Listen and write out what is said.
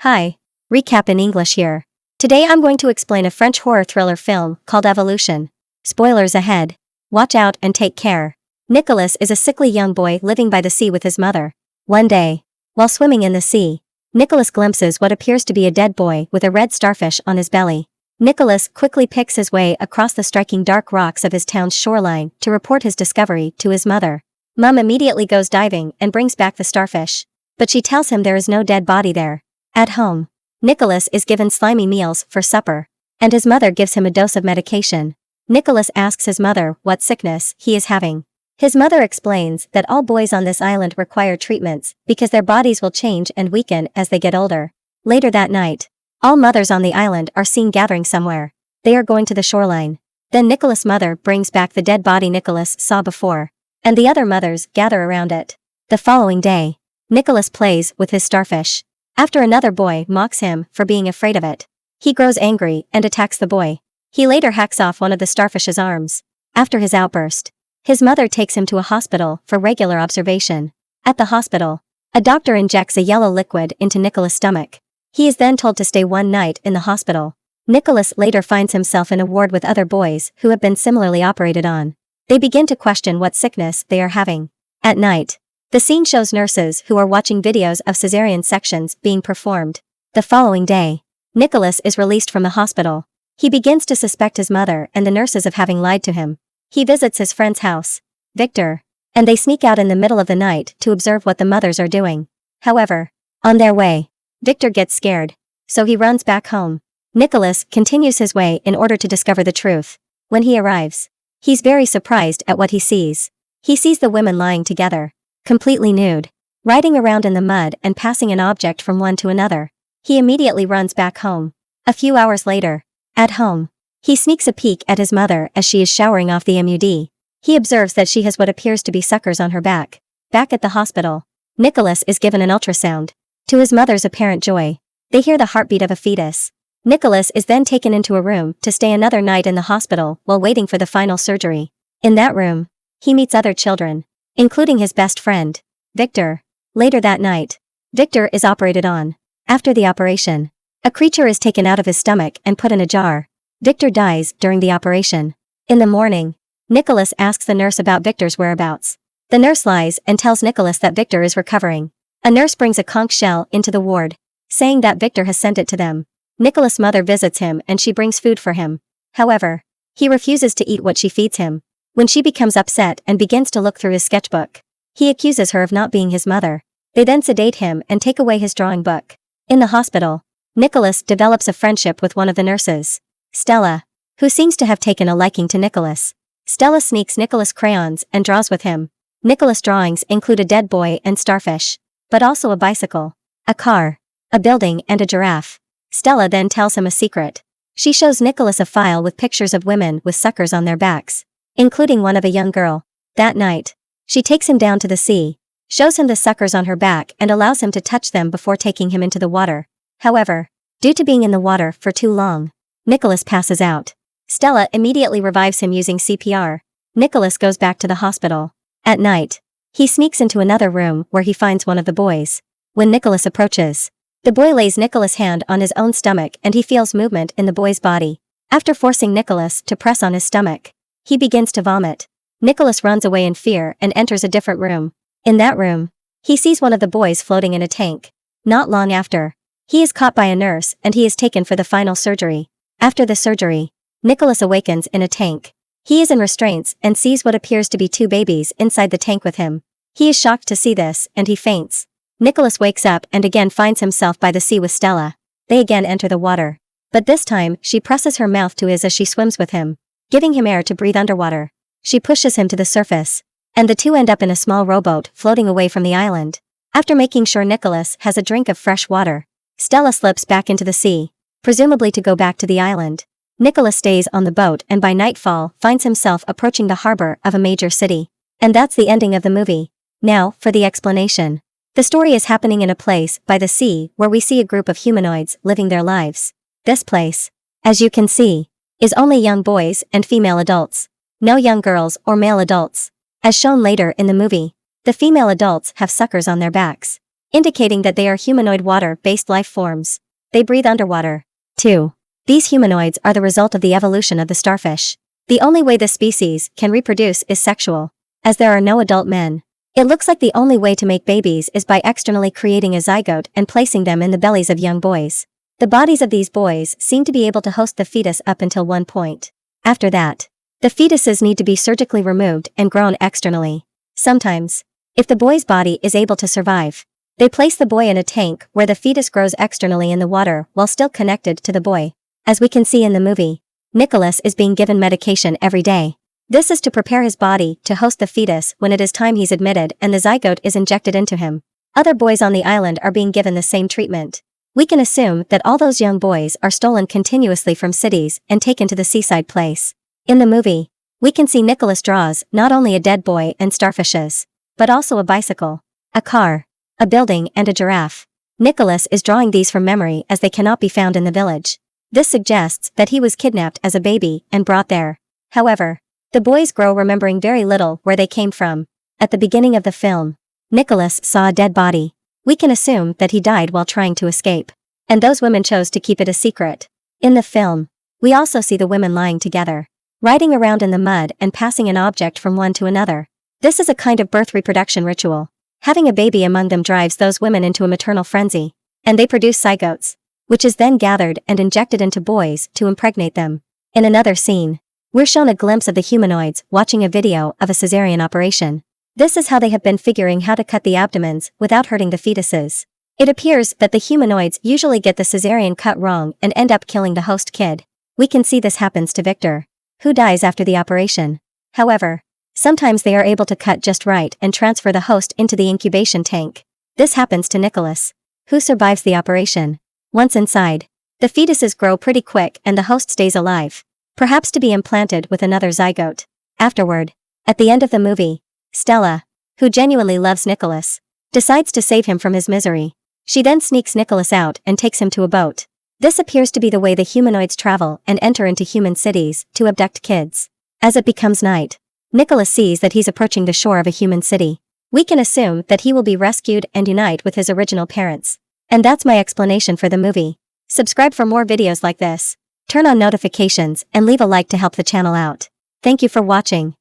Hi, recap in English here. Today I'm going to explain a French horror thriller film called Evolution. Spoilers ahead. Watch out and take care. Nicholas is a sickly young boy living by the sea with his mother. One day, while swimming in the sea, Nicholas glimpses what appears to be a dead boy with a red starfish on his belly. Nicholas quickly picks his way across the striking dark rocks of his town's shoreline to report his discovery to his mother. Mom immediately goes diving and brings back the starfish, but she tells him there is no dead body there. At home, Nicholas is given slimy meals for supper, and his mother gives him a dose of medication. Nicholas asks his mother what sickness he is having. His mother explains that all boys on this island require treatments because their bodies will change and weaken as they get older. Later that night, all mothers on the island are seen gathering somewhere. They are going to the shoreline. Then Nicholas' mother brings back the dead body Nicholas saw before, and the other mothers gather around it. The following day, Nicholas plays with his starfish. After another boy mocks him for being afraid of it, he grows angry and attacks the boy. He later hacks off one of the starfish's arms. After his outburst, his mother takes him to a hospital for regular observation. At the hospital, a doctor injects a yellow liquid into Nicholas' stomach. He is then told to stay one night in the hospital. Nicholas later finds himself in a ward with other boys who have been similarly operated on. They begin to question what sickness they are having. At night, the scene shows nurses who are watching videos of cesarean sections being performed. The following day, Nicholas is released from the hospital. He begins to suspect his mother and the nurses of having lied to him. He visits his friend's house, Victor, and they sneak out in the middle of the night to observe what the mothers are doing. However, on their way, Victor gets scared, so he runs back home. Nicholas continues his way in order to discover the truth. When he arrives, he's very surprised at what he sees. He sees the women lying together, completely nude, riding around in the mud and passing an object from one to another. He immediately runs back home. A few hours later, at home, he sneaks a peek at his mother as she is showering off the MUD. He observes that she has what appears to be suckers on her back. Back at the hospital, Nicholas is given an ultrasound. To his mother's apparent joy, they hear the heartbeat of a fetus. Nicholas is then taken into a room to stay another night in the hospital while waiting for the final surgery. In that room, he meets other children, including his best friend, Victor. Later that night, Victor is operated on. After the operation, a creature is taken out of his stomach and put in a jar. Victor dies during the operation. In the morning, Nicholas asks the nurse about Victor's whereabouts. The nurse lies and tells Nicholas that Victor is recovering. A nurse brings a conch shell into the ward, saying that Victor has sent it to them. Nicholas' mother visits him and she brings food for him. However, he refuses to eat what she feeds him. When she becomes upset and begins to look through his sketchbook, he accuses her of not being his mother. They then sedate him and take away his drawing book. In the hospital, Nicholas develops a friendship with one of the nurses, Stella, who seems to have taken a liking to Nicholas. Stella sneaks Nicholas crayons and draws with him. Nicholas' drawings include a dead boy and starfish, but also a bicycle, a car, a building and a giraffe. Stella then tells him a secret. She shows Nicholas a file with pictures of women with suckers on their backs, including one of a young girl. That night, she takes him down to the sea, shows him the suckers on her back and allows him to touch them before taking him into the water. However, due to being in the water for too long, Nicholas passes out. Stella immediately revives him using CPR. Nicholas goes back to the hospital. At night, he sneaks into another room where he finds one of the boys. When Nicholas approaches, the boy lays Nicholas' hand on his own stomach and he feels movement in the boy's body. After forcing Nicholas to press on his stomach, he begins to vomit. Nicholas runs away in fear and enters a different room. In that room, he sees one of the boys floating in a tank. Not long after, he is caught by a nurse and he is taken for the final surgery. After the surgery, Nicholas awakens in a tank. He is in restraints and sees what appears to be two babies inside the tank with him. He is shocked to see this and he faints. Nicholas wakes up and again finds himself by the sea with Stella. They again enter the water, but this time she presses her mouth to his as she swims with him, giving him air to breathe underwater. She pushes him to the surface, and the two end up in a small rowboat floating away from the island. After making sure Nicholas has a drink of fresh water, Stella slips back into the sea, presumably to go back to the island. Nicholas stays on the boat and by nightfall finds himself approaching the harbor of a major city. And that's the ending of the movie. Now, for the explanation. The story is happening in a place by the sea where we see a group of humanoids living their lives. This place, as you can see, is only young boys and female adults. No young girls or male adults. As shown later in the movie, the female adults have suckers on their backs. indicating that they are humanoid water-based life forms. They breathe underwater. 2. These humanoids are the result of the evolution of the starfish. The only way this species can reproduce is sexual, as there are no adult men. It looks like the only way to make babies is by externally creating a zygote and placing them in the bellies of young boys. The bodies of these boys seem to be able to host the fetus up until one point. After that, the fetuses need to be surgically removed and grown externally. Sometimes, if the boy's body is able to survive, they place the boy in a tank where the fetus grows externally in the water while still connected to the boy. As we can see in the movie, Nicholas is being given medication every day. This is to prepare his body to host the fetus when it is time he's admitted and the zygote is injected into him. Other boys on the island are being given the same treatment. We can assume that all those young boys are stolen continuously from cities and taken to the seaside place. In the movie, we can see Nicholas draws not only a dead boy and starfishes, but also a bicycle, a car, a building and a giraffe. Nicholas is drawing these from memory as they cannot be found in the village. This suggests that he was kidnapped as a baby and brought there. However, the boys grow remembering very little where they came from. At the beginning of the film, Nicholas saw a dead body. We can assume that he died while trying to escape. And those women chose to keep it a secret. In the film, we also see the women lying together, riding around in the mud and passing an object from one to another. This is a kind of birth reproduction ritual. Having a baby among them drives those women into a maternal frenzy, and they produce zygotes, which is then gathered and injected into boys to impregnate them. In another scene, we're shown a glimpse of the humanoids watching a video of a cesarean operation. This is how they have been figuring how to cut the abdomens without hurting the fetuses. It appears that the humanoids usually get the cesarean cut wrong and end up killing the host kid. We can see this happens to Victor, who dies after the operation. However, sometimes they are able to cut just right and transfer the host into the incubation tank. This happens to Nicholas, who survives the operation. Once inside, the fetuses grow pretty quick and the host stays alive, perhaps to be implanted with another zygote. Afterward, at the end of the movie, Stella, who genuinely loves Nicholas, decides to save him from his misery. She then sneaks Nicholas out and takes him to a boat. This appears to be the way the humanoids travel and enter into human cities to abduct kids. As it becomes night, Nicholas sees that he's approaching the shore of a human city. We can assume that he will be rescued and unite with his original parents. And that's my explanation for the movie. Subscribe for more videos like this. Turn on notifications and leave a like to help the channel out. Thank you for watching.